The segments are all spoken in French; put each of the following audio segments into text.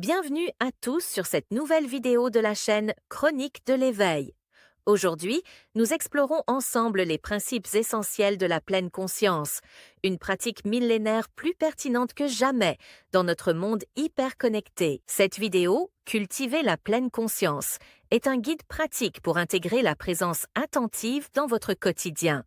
Bienvenue à tous sur cette nouvelle vidéo de la chaîne Chronique de l'éveil. Aujourd'hui, nous explorons ensemble les principes essentiels de la pleine conscience, une pratique millénaire plus pertinente que jamais dans notre monde hyper connecté. Cette vidéo, Cultiver la pleine conscience, est un guide pratique pour intégrer la présence attentive dans votre quotidien.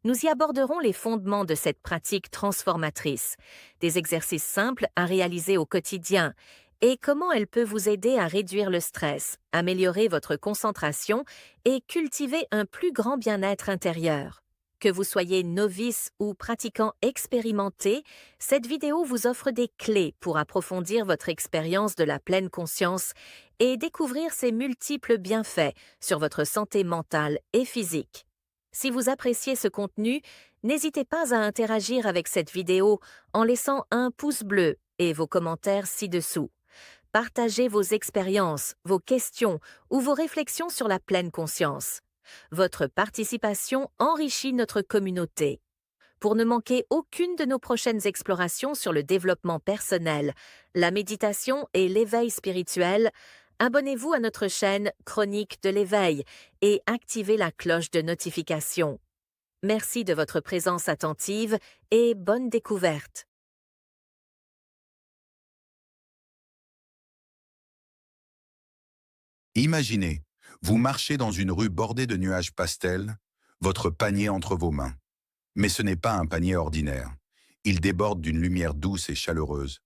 Nous y aborderons les fondements de cette pratique transformatrice, des exercices simples à réaliser au quotidien et comment elle peut vous aider à réduire le stress, améliorer votre concentration et cultiver un plus grand bien-être intérieur. Que vous soyez novice ou pratiquant expérimenté, cette vidéo vous offre des clés pour approfondir votre expérience de la pleine conscience et découvrir ses multiples bienfaits sur votre santé mentale et physique. Si vous appréciez ce contenu, n'hésitez pas à interagir avec cette vidéo en laissant un pouce bleu et vos commentaires ci-dessous. Partagez vos expériences, vos questions ou vos réflexions sur la pleine conscience. Votre participation enrichit notre communauté. Pour ne manquer aucune de nos prochaines explorations sur le développement personnel, la méditation et l'éveil spirituel, abonnez-vous à notre chaîne Chronique de l'éveil et activez la cloche de notification. Merci de votre présence attentive et bonne découverte. Imaginez, vous marchez dans une rue bordée de nuages pastels, votre panier entre vos mains. Mais ce n'est pas un panier ordinaire. Il déborde d'une lumière douce et chaleureuse.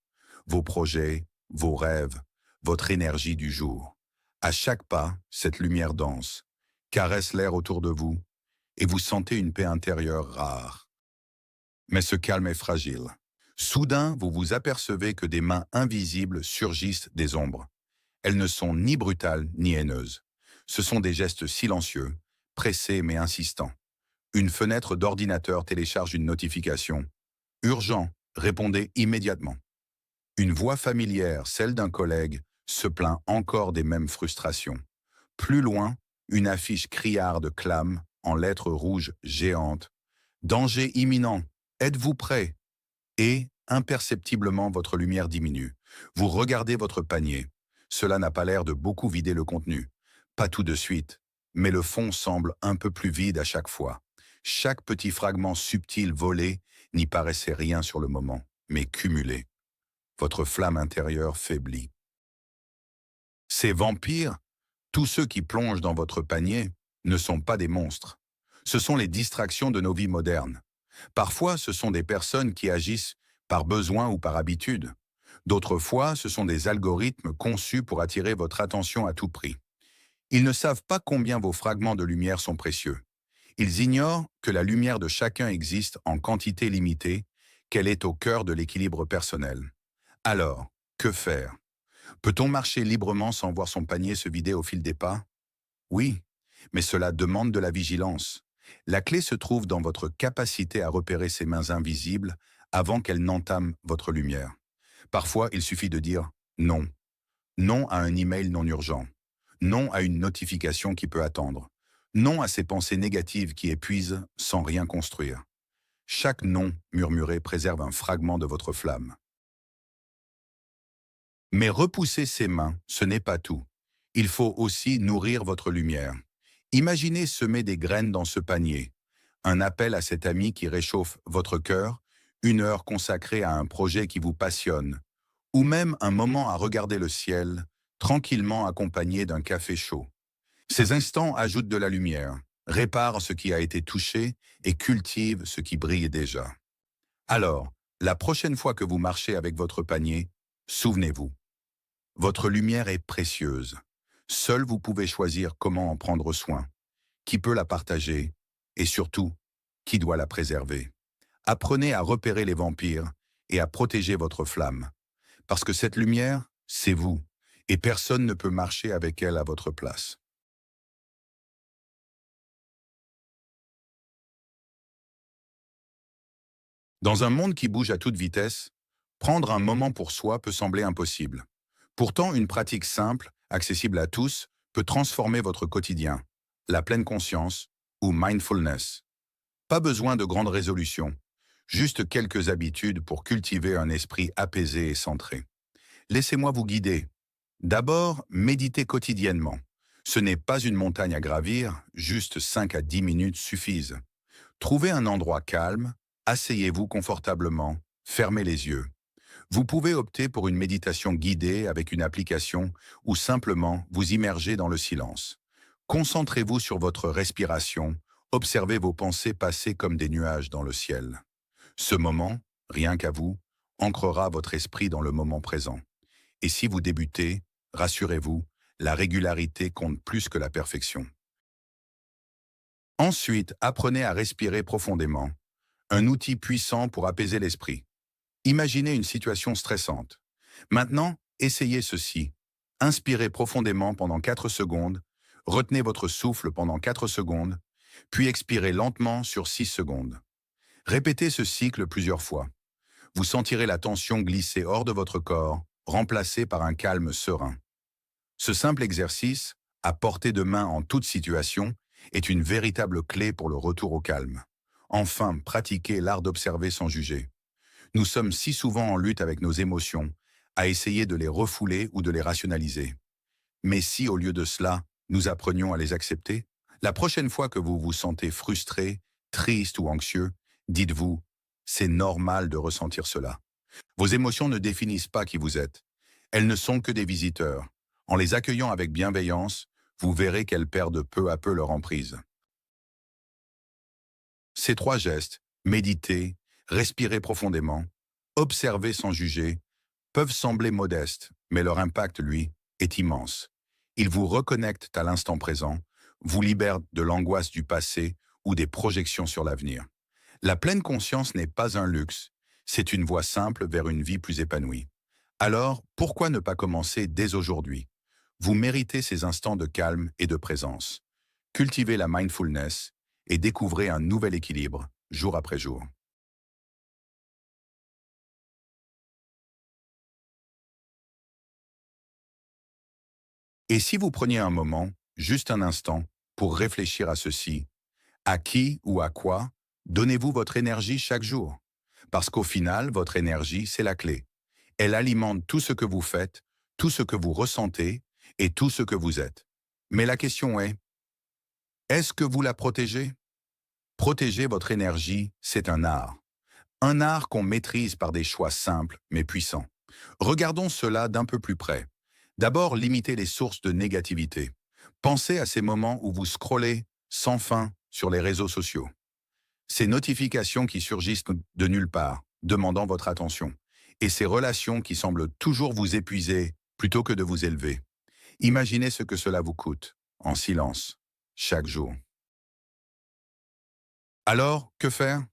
Vos projets, vos rêves, votre énergie du jour. À chaque pas, cette lumière danse, caresse l'air autour de vous, et vous sentez une paix intérieure rare. Mais ce calme est fragile. Soudain, vous vous apercevez que des mains invisibles surgissent des ombres. Elles ne sont ni brutales ni haineuses. Ce sont des gestes silencieux, pressés mais insistants. Une fenêtre d'ordinateur télécharge une notification. Urgent, répondez immédiatement. Une voix familière, celle d'un collègue, se plaint encore des mêmes frustrations. Plus loin, une affiche criarde clame, en lettres rouges géantes. Danger imminent, êtes-vous prêt? Et, imperceptiblement, votre lumière diminue. Vous regardez votre panier. Cela n'a pas l'air de beaucoup vider le contenu. Pas tout de suite, mais le fond semble un peu plus vide à chaque fois. Chaque petit fragment subtil volé n'y paraissait rien sur le moment, mais cumulé. Votre flamme intérieure faiblit. Ces vampires, tous ceux qui plongent dans votre panier, ne sont pas des monstres. Ce sont les distractions de nos vies modernes. Parfois, ce sont des personnes qui agissent par besoin ou par habitude. D'autres fois, ce sont des algorithmes conçus pour attirer votre attention à tout prix. Ils ne savent pas combien vos fragments de lumière sont précieux. Ils ignorent que la lumière de chacun existe en quantité limitée, qu'elle est au cœur de l'équilibre personnel. Alors, que faire? Peut-on marcher librement sans voir son panier se vider au fil des pas? Oui, mais cela demande de la vigilance. La clé se trouve dans votre capacité à repérer ces mains invisibles avant qu'elles n'entament votre lumière. Parfois, il suffit de dire non. Non à un email non urgent. Non à une notification qui peut attendre. Non à ces pensées négatives qui épuisent sans rien construire. Chaque non murmuré préserve un fragment de votre flamme. Mais repousser ces mains, ce n'est pas tout. Il faut aussi nourrir votre lumière. Imaginez semer des graines dans ce panier. Un appel à cet ami qui réchauffe votre cœur, une heure consacrée à un projet qui vous passionne, ou même un moment à regarder le ciel, tranquillement accompagné d'un café chaud. Ces instants ajoutent de la lumière, réparent ce qui a été touché et cultivent ce qui brille déjà. Alors, la prochaine fois que vous marchez avec votre panier, souvenez-vous, votre lumière est précieuse. Seul vous pouvez choisir comment en prendre soin, qui peut la partager et surtout, qui doit la préserver. Apprenez à repérer les vampires et à protéger votre flamme. Parce que cette lumière, c'est vous, et personne ne peut marcher avec elle à votre place. Dans un monde qui bouge à toute vitesse, prendre un moment pour soi peut sembler impossible. Pourtant, une pratique simple, accessible à tous, peut transformer votre quotidien, la pleine conscience ou mindfulness. Pas besoin de grandes résolutions, juste quelques habitudes pour cultiver un esprit apaisé et centré. Laissez-moi vous guider. D'abord, méditez quotidiennement. Ce n'est pas une montagne à gravir, juste 5 à 10 minutes suffisent. Trouvez un endroit calme, asseyez-vous confortablement, fermez les yeux. Vous pouvez opter pour une méditation guidée avec une application ou simplement vous immerger dans le silence. Concentrez-vous sur votre respiration, observez vos pensées passer comme des nuages dans le ciel. Ce moment, rien qu'à vous, ancrera votre esprit dans le moment présent. Et si vous débutez, rassurez-vous, la régularité compte plus que la perfection. Ensuite, apprenez à respirer profondément, un outil puissant pour apaiser l'esprit. Imaginez une situation stressante. Maintenant, essayez ceci. Inspirez profondément pendant 4 secondes, retenez votre souffle pendant 4 secondes, puis expirez lentement sur 6 secondes. Répétez ce cycle plusieurs fois. Vous sentirez la tension glisser hors de votre corps, remplacée par un calme serein. Ce simple exercice, à portée de main en toute situation, est une véritable clé pour le retour au calme. Enfin, pratiquez l'art d'observer sans juger. Nous sommes si souvent en lutte avec nos émotions, à essayer de les refouler ou de les rationaliser. Mais si, au lieu de cela, nous apprenions à les accepter, la prochaine fois que vous vous sentez frustré, triste ou anxieux, dites-vous, c'est normal de ressentir cela. Vos émotions ne définissent pas qui vous êtes. Elles ne sont que des visiteurs. En les accueillant avec bienveillance, vous verrez qu'elles perdent peu à peu leur emprise. Ces 3 gestes, méditer, respirer profondément, observer sans juger, peuvent sembler modestes, mais leur impact, lui, est immense. Ils vous reconnectent à l'instant présent, vous libèrent de l'angoisse du passé ou des projections sur l'avenir. La pleine conscience n'est pas un luxe, c'est une voie simple vers une vie plus épanouie. Alors, pourquoi ne pas commencer dès aujourd'hui? Vous méritez ces instants de calme et de présence. Cultivez la mindfulness et découvrez un nouvel équilibre, jour après jour. Et si vous preniez un moment, juste un instant, pour réfléchir à ceci, à qui ou à quoi donnez-vous votre énergie chaque jour? Parce qu'au final, votre énergie, c'est la clé. Elle alimente tout ce que vous faites, tout ce que vous ressentez et tout ce que vous êtes. Mais la question est-ce que vous la protégez? Protéger votre énergie, c'est un art. Un art qu'on maîtrise par des choix simples mais puissants. Regardons cela d'un peu plus près. D'abord, limitez les sources de négativité. Pensez à ces moments où vous scrollez sans fin sur les réseaux sociaux. Ces notifications qui surgissent de nulle part, demandant votre attention. Et ces relations qui semblent toujours vous épuiser plutôt que de vous élever. Imaginez ce que cela vous coûte, en silence, chaque jour. Alors, que faire?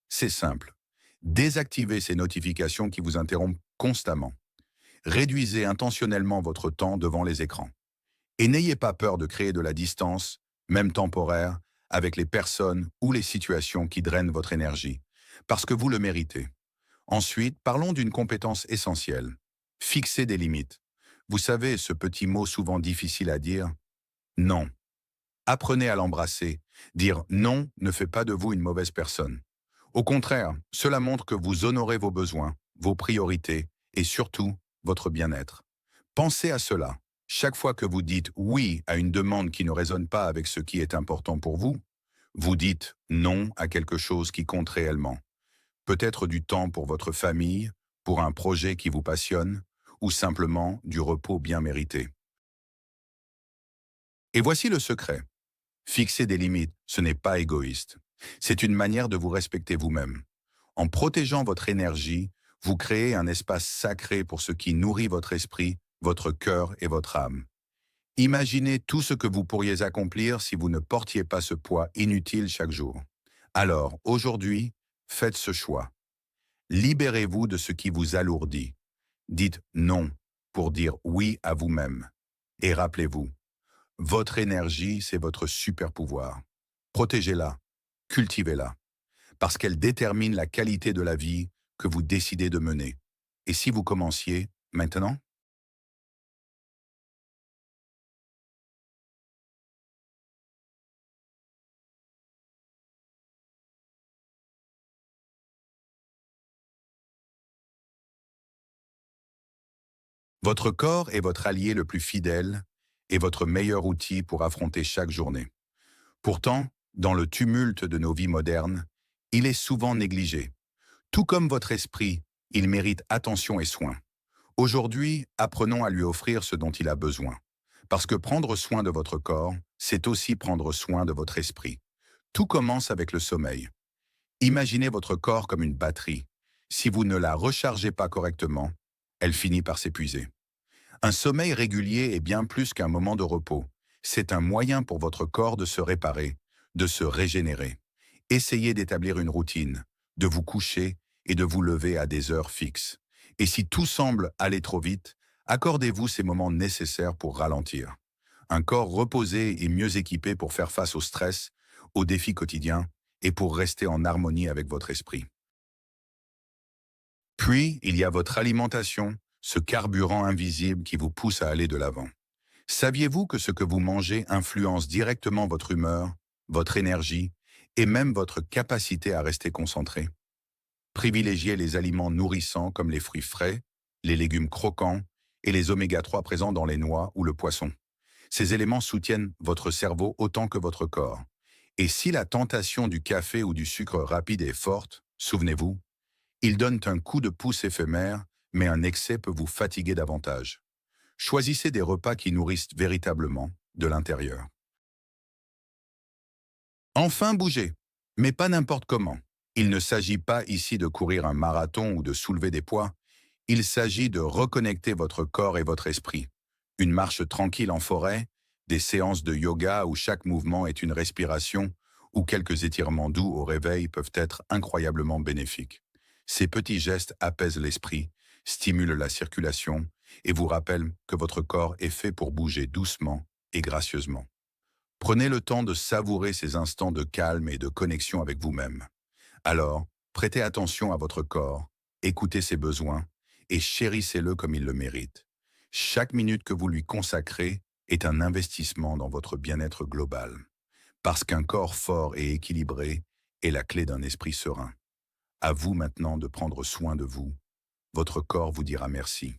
C'est simple. Désactivez ces notifications qui vous interrompent constamment. Réduisez intentionnellement votre temps devant les écrans. Et n'ayez pas peur de créer de la distance, même temporaire, avec les personnes ou les situations qui drainent votre énergie, parce que vous le méritez. Ensuite, parlons d'une compétence essentielle. Fixer des limites. Vous savez, ce petit mot souvent difficile à dire, non. Apprenez à l'embrasser. Dire non ne fait pas de vous une mauvaise personne. Au contraire, cela montre que vous honorez vos besoins, vos priorités et surtout votre bien-être. Pensez à cela. Chaque fois que vous dites oui à une demande qui ne résonne pas avec ce qui est important pour vous, vous dites non à quelque chose qui compte réellement. Peut-être du temps pour votre famille, pour un projet qui vous passionne, ou simplement du repos bien mérité. Et voici le secret. Fixer des limites, ce n'est pas égoïste. C'est une manière de vous respecter vous-même. En protégeant votre énergie, vous créez un espace sacré pour ce qui nourrit votre esprit, votre cœur et votre âme. Imaginez tout ce que vous pourriez accomplir si vous ne portiez pas ce poids inutile chaque jour. Alors, aujourd'hui, faites ce choix. Libérez-vous de ce qui vous alourdit. Dites non pour dire oui à vous-même. Et rappelez-vous, votre énergie, c'est votre super pouvoir. Protégez-la, cultivez-la, parce qu'elle détermine la qualité de la vie que vous décidez de mener. Et si vous commenciez maintenant? Votre corps est votre allié le plus fidèle et votre meilleur outil pour affronter chaque journée. Pourtant, dans le tumulte de nos vies modernes, il est souvent négligé. Tout comme votre esprit, il mérite attention et soin. Aujourd'hui, apprenons à lui offrir ce dont il a besoin. Parce que prendre soin de votre corps, c'est aussi prendre soin de votre esprit. Tout commence avec le sommeil. Imaginez votre corps comme une batterie. Si vous ne la rechargez pas correctement, elle finit par s'épuiser. Un sommeil régulier est bien plus qu'un moment de repos. C'est un moyen pour votre corps de se réparer, de se régénérer. Essayez d'établir une routine, de vous coucher et de vous lever à des heures fixes. Et si tout semble aller trop vite, accordez-vous ces moments nécessaires pour ralentir. Un corps reposé et mieux équipé pour faire face au stress, aux défis quotidiens et pour rester en harmonie avec votre esprit. Puis, il y a votre alimentation, ce carburant invisible qui vous pousse à aller de l'avant. Saviez-vous que ce que vous mangez influence directement votre humeur, votre énergie et même votre capacité à rester concentré? Privilégiez les aliments nourrissants comme les fruits frais, les légumes croquants et les oméga 3 présents dans les noix ou le poisson. Ces éléments soutiennent votre cerveau autant que votre corps. Et si la tentation du café ou du sucre rapide est forte, souvenez-vous, ils donnent un coup de pouce éphémère, mais un excès peut vous fatiguer davantage. Choisissez des repas qui nourrissent véritablement de l'intérieur. Enfin, bougez, mais pas n'importe comment. Il ne s'agit pas ici de courir un marathon ou de soulever des poids. Il s'agit de reconnecter votre corps et votre esprit. Une marche tranquille en forêt, des séances de yoga où chaque mouvement est une respiration, ou quelques étirements doux au réveil peuvent être incroyablement bénéfiques. Ces petits gestes apaisent l'esprit, stimulent la circulation et vous rappellent que votre corps est fait pour bouger doucement et gracieusement. Prenez le temps de savourer ces instants de calme et de connexion avec vous-même. Alors, prêtez attention à votre corps, écoutez ses besoins et chérissez-le comme il le mérite. Chaque minute que vous lui consacrez est un investissement dans votre bien-être global. Parce qu'un corps fort et équilibré est la clé d'un esprit serein. À vous maintenant de prendre soin de vous. Votre corps vous dira merci.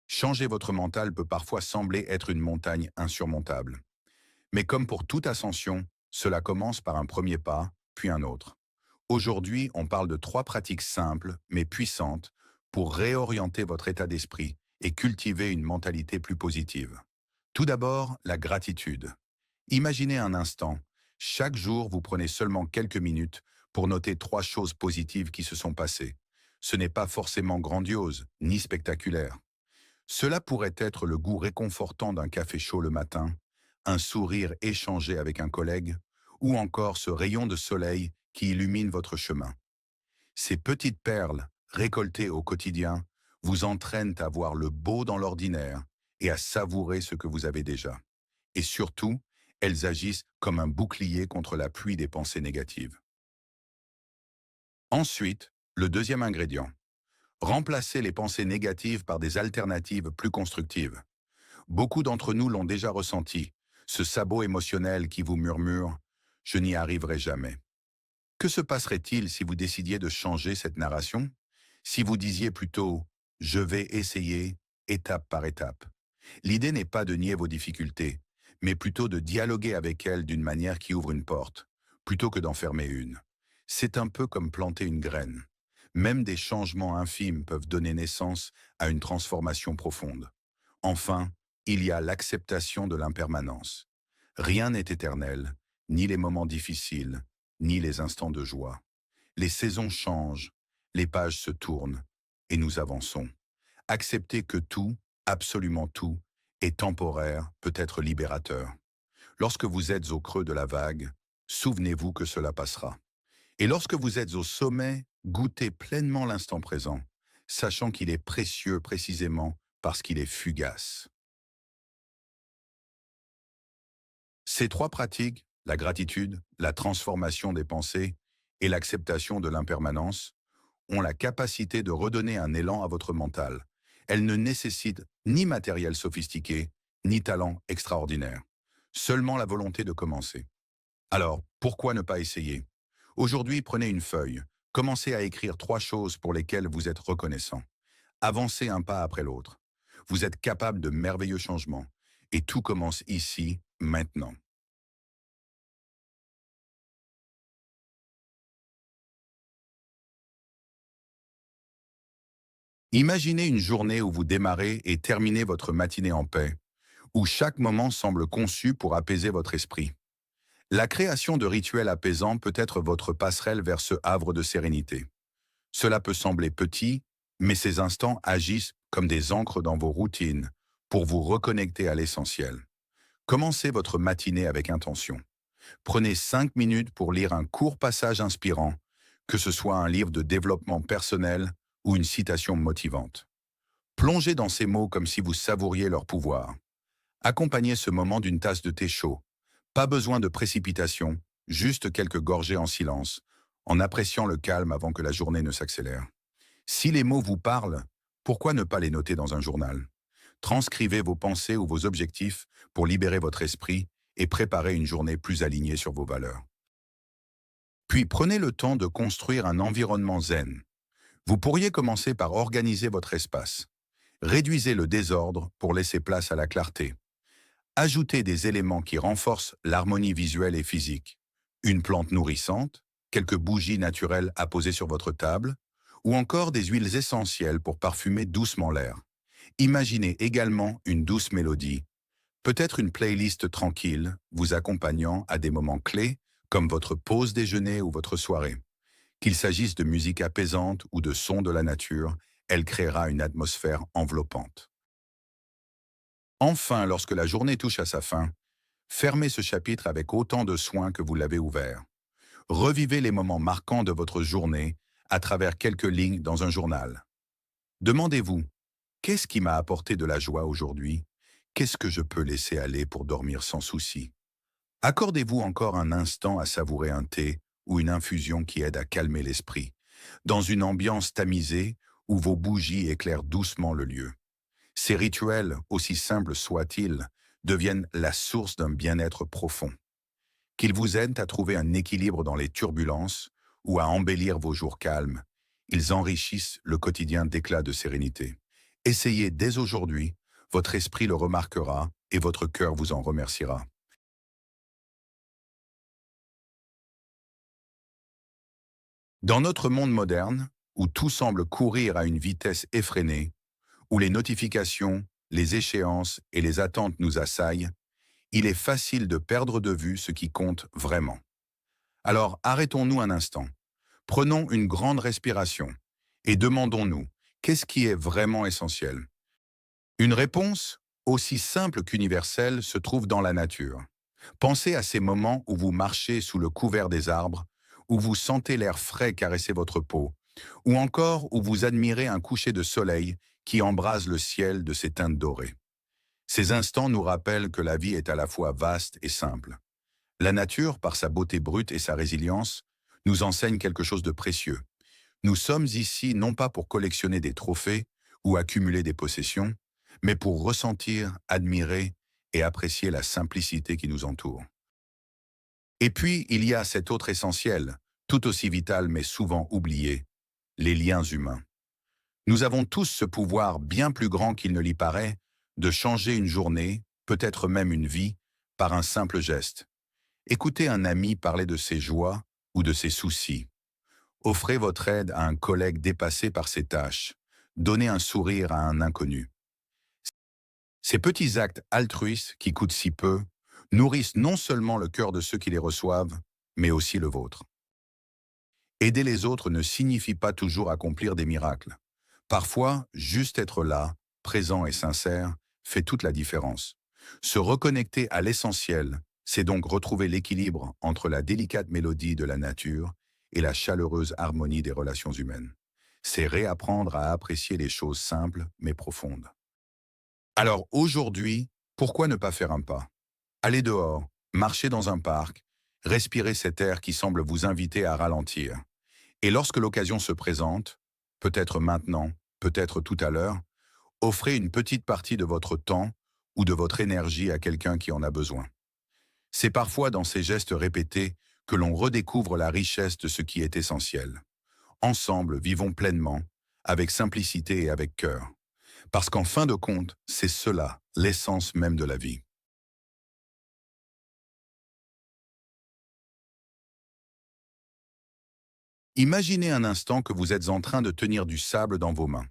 Changer votre mental peut parfois sembler être une montagne insurmontable. Mais comme pour toute ascension, cela commence par un premier pas, puis un autre. Aujourd'hui, on parle de 3 pratiques simples, mais puissantes, pour réorienter votre état d'esprit et cultiver une mentalité plus positive. Tout d'abord, la gratitude. Imaginez un instant. Chaque jour, vous prenez seulement quelques minutes pour noter 3 choses positives qui se sont passées. Ce n'est pas forcément grandiose, ni spectaculaire. Cela pourrait être le goût réconfortant d'un café chaud le matin, un sourire échangé avec un collègue, ou encore ce rayon de soleil qui illumine votre chemin. Ces petites perles, récoltées au quotidien, vous entraînent à voir le beau dans l'ordinaire et à savourer ce que vous avez déjà. Et surtout, elles agissent comme un bouclier contre la pluie des pensées négatives. Ensuite, le deuxième ingrédient. Remplacez les pensées négatives par des alternatives plus constructives. Beaucoup d'entre nous l'ont déjà ressenti, ce sabot émotionnel qui vous murmure ⁇ Je n'y arriverai jamais ⁇ Que se passerait-il si vous décidiez de changer cette narration? Si vous disiez plutôt ⁇ Je vais essayer, étape par étape ⁇ L'idée n'est pas de nier vos difficultés, mais plutôt de dialoguer avec elles d'une manière qui ouvre une porte, plutôt que d'en fermer une. C'est un peu comme planter une graine. Même des changements infimes peuvent donner naissance à une transformation profonde. Enfin, il y a l'acceptation de l'impermanence. Rien n'est éternel, ni les moments difficiles, ni les instants de joie. Les saisons changent, les pages se tournent, et nous avançons. Accepter que tout, absolument tout, est temporaire peut être libérateur. Lorsque vous êtes au creux de la vague, souvenez-vous que cela passera. Et lorsque vous êtes au sommet, goûtez pleinement l'instant présent, sachant qu'il est précieux précisément parce qu'il est fugace. Ces 3 pratiques, la gratitude, la transformation des pensées et l'acceptation de l'impermanence, ont la capacité de redonner un élan à votre mental. Elles ne nécessitent ni matériel sophistiqué, ni talent extraordinaire. Seulement la volonté de commencer. Alors, pourquoi ne pas essayer? Aujourd'hui, prenez une feuille. Commencez à écrire 3 choses pour lesquelles vous êtes reconnaissant. Avancez un pas après l'autre. Vous êtes capable de merveilleux changements. Et tout commence ici, maintenant. Imaginez une journée où vous démarrez et terminez votre matinée en paix, où chaque moment semble conçu pour apaiser votre esprit. La création de rituels apaisants peut être votre passerelle vers ce havre de sérénité. Cela peut sembler petit, mais ces instants agissent comme des ancres dans vos routines pour vous reconnecter à l'essentiel. Commencez votre matinée avec intention. Prenez 5 minutes pour lire un court passage inspirant, que ce soit un livre de développement personnel ou une citation motivante. Plongez dans ces mots comme si vous savouriez leur pouvoir. Accompagnez ce moment d'une tasse de thé chaud. Pas besoin de précipitation, juste quelques gorgées en silence, en appréciant le calme avant que la journée ne s'accélère. Si les mots vous parlent, pourquoi ne pas les noter dans un journal? Transcrivez vos pensées ou vos objectifs pour libérer votre esprit et préparer une journée plus alignée sur vos valeurs. Puis prenez le temps de construire un environnement zen. Vous pourriez commencer par organiser votre espace. Réduisez le désordre pour laisser place à la clarté. Ajoutez des éléments qui renforcent l'harmonie visuelle et physique. Une plante nourrissante, quelques bougies naturelles à poser sur votre table, ou encore des huiles essentielles pour parfumer doucement l'air. Imaginez également une douce mélodie, peut-être une playlist tranquille, vous accompagnant à des moments clés, comme votre pause déjeuner ou votre soirée. Qu'il s'agisse de musique apaisante ou de sons de la nature, elle créera une atmosphère enveloppante. Enfin, lorsque la journée touche à sa fin, fermez ce chapitre avec autant de soin que vous l'avez ouvert. Revivez les moments marquants de votre journée à travers quelques lignes dans un journal. Demandez-vous, qu'est-ce qui m'a apporté de la joie aujourd'hui? Qu'est-ce que je peux laisser aller pour dormir sans souci? Accordez-vous encore un instant à savourer un thé ou une infusion qui aide à calmer l'esprit, dans une ambiance tamisée où vos bougies éclairent doucement le lieu. Ces rituels, aussi simples soient-ils, deviennent la source d'un bien-être profond. Qu'ils vous aident à trouver un équilibre dans les turbulences ou à embellir vos jours calmes, ils enrichissent le quotidien d'éclats de sérénité. Essayez dès aujourd'hui, votre esprit le remarquera et votre cœur vous en remerciera. Dans notre monde moderne, où tout semble courir à une vitesse effrénée, où les notifications, les échéances et les attentes nous assaillent, il est facile de perdre de vue ce qui compte vraiment. Alors arrêtons-nous un instant, prenons une grande respiration et demandons-nous, qu'est-ce qui est vraiment essentiel? Une réponse, aussi simple qu'universelle, se trouve dans la nature. Pensez à ces moments où vous marchez sous le couvert des arbres, où vous sentez l'air frais caresser votre peau, ou encore où vous admirez un coucher de soleil qui embrase le ciel de ses teintes dorées. Ces instants nous rappellent que la vie est à la fois vaste et simple. La nature, par sa beauté brute et sa résilience, nous enseigne quelque chose de précieux. Nous sommes ici non pas pour collectionner des trophées ou accumuler des possessions, mais pour ressentir, admirer et apprécier la simplicité qui nous entoure. Et puis, il y a cet autre essentiel, tout aussi vital mais souvent oublié, les liens humains. Nous avons tous ce pouvoir bien plus grand qu'il ne l'y paraît, de changer une journée, peut-être même une vie, par un simple geste. Écoutez un ami parler de ses joies ou de ses soucis. Offrez votre aide à un collègue dépassé par ses tâches. Donnez un sourire à un inconnu. Ces petits actes altruistes qui coûtent si peu nourrissent non seulement le cœur de ceux qui les reçoivent, mais aussi le vôtre. Aider les autres ne signifie pas toujours accomplir des miracles. Parfois, juste être là, présent et sincère, fait toute la différence. Se reconnecter à l'essentiel, c'est donc retrouver l'équilibre entre la délicate mélodie de la nature et la chaleureuse harmonie des relations humaines. C'est réapprendre à apprécier les choses simples mais profondes. Alors aujourd'hui, pourquoi ne pas faire un pas? Allez dehors, marcher dans un parc, respirer cet air qui semble vous inviter à ralentir. Et lorsque l'occasion se présente, peut-être maintenant, peut-être tout à l'heure, offrez une petite partie de votre temps ou de votre énergie à quelqu'un qui en a besoin. C'est parfois dans ces gestes répétés que l'on redécouvre la richesse de ce qui est essentiel. Ensemble, vivons pleinement, avec simplicité et avec cœur. Parce qu'en fin de compte, c'est cela, l'essence même de la vie. Imaginez un instant que vous êtes en train de tenir du sable dans vos mains.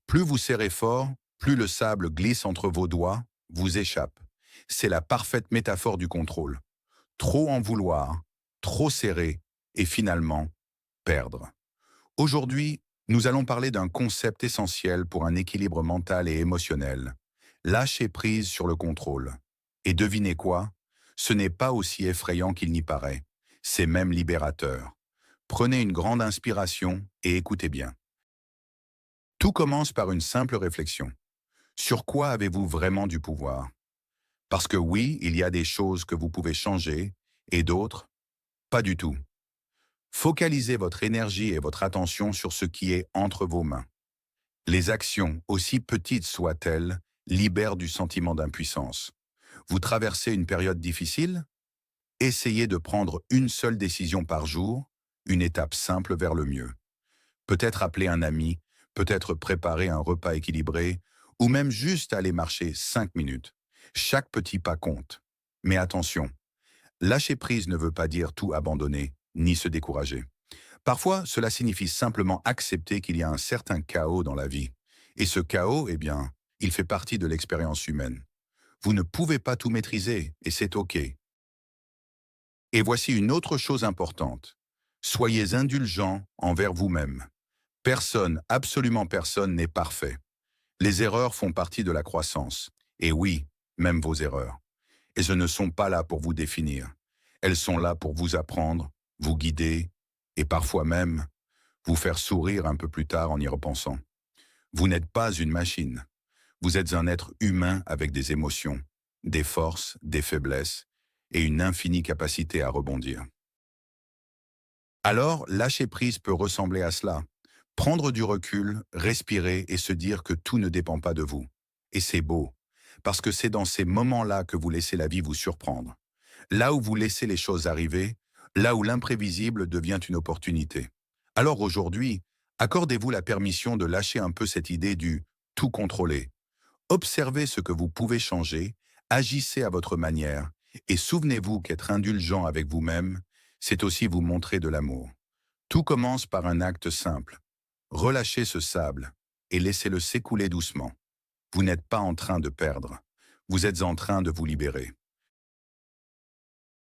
Plus vous serrez fort, plus le sable glisse entre vos doigts, vous échappe. C'est la parfaite métaphore du contrôle. Trop en vouloir, trop serré, et finalement, perdre. Aujourd'hui, nous allons parler d'un concept essentiel pour un équilibre mental et émotionnel. Lâcher prise sur le contrôle. Et devinez quoi? Ce n'est pas aussi effrayant qu'il n'y paraît. C'est même libérateur. Prenez une grande inspiration et écoutez bien. Tout commence par une simple réflexion. Sur quoi avez-vous vraiment du pouvoir? Parce que oui, il y a des choses que vous pouvez changer et d'autres, pas du tout. Focalisez votre énergie et votre attention sur ce qui est entre vos mains. Les actions, aussi petites soient-elles, libèrent du sentiment d'impuissance. Vous traversez une période difficile? Essayez de prendre une seule décision par jour, une étape simple vers le mieux. Peut-être appeler un ami, peut-être préparer un repas équilibré, ou même juste aller marcher 5 minutes. Chaque petit pas compte. Mais attention, lâcher prise ne veut pas dire tout abandonner, ni se décourager. Parfois, cela signifie simplement accepter qu'il y a un certain chaos dans la vie. Et ce chaos, eh bien, il fait partie de l'expérience humaine. Vous ne pouvez pas tout maîtriser, et c'est OK. Et voici une autre chose importante. Soyez indulgents envers vous-même. Personne, absolument personne n'est parfait. Les erreurs font partie de la croissance. Et oui, même vos erreurs. Et elles ne sont pas là pour vous définir. Elles sont là pour vous apprendre, vous guider, et parfois même vous faire sourire un peu plus tard en y repensant. Vous n'êtes pas une machine. Vous êtes un être humain avec des émotions, des forces, des faiblesses, et une infinie capacité à rebondir. Alors, lâcher prise peut ressembler à cela. Prendre du recul, respirer et se dire que tout ne dépend pas de vous. Et c'est beau, parce que c'est dans ces moments-là que vous laissez la vie vous surprendre. Là où vous laissez les choses arriver, là où l'imprévisible devient une opportunité. Alors aujourd'hui, accordez-vous la permission de lâcher un peu cette idée du tout contrôler. Observez ce que vous pouvez changer, agissez à votre manière, et souvenez-vous qu'être indulgent avec vous-même, c'est aussi vous montrer de l'amour. Tout commence par un acte simple. Relâchez ce sable et laissez-le s'écouler doucement. Vous n'êtes pas en train de perdre. Vous êtes en train de vous libérer.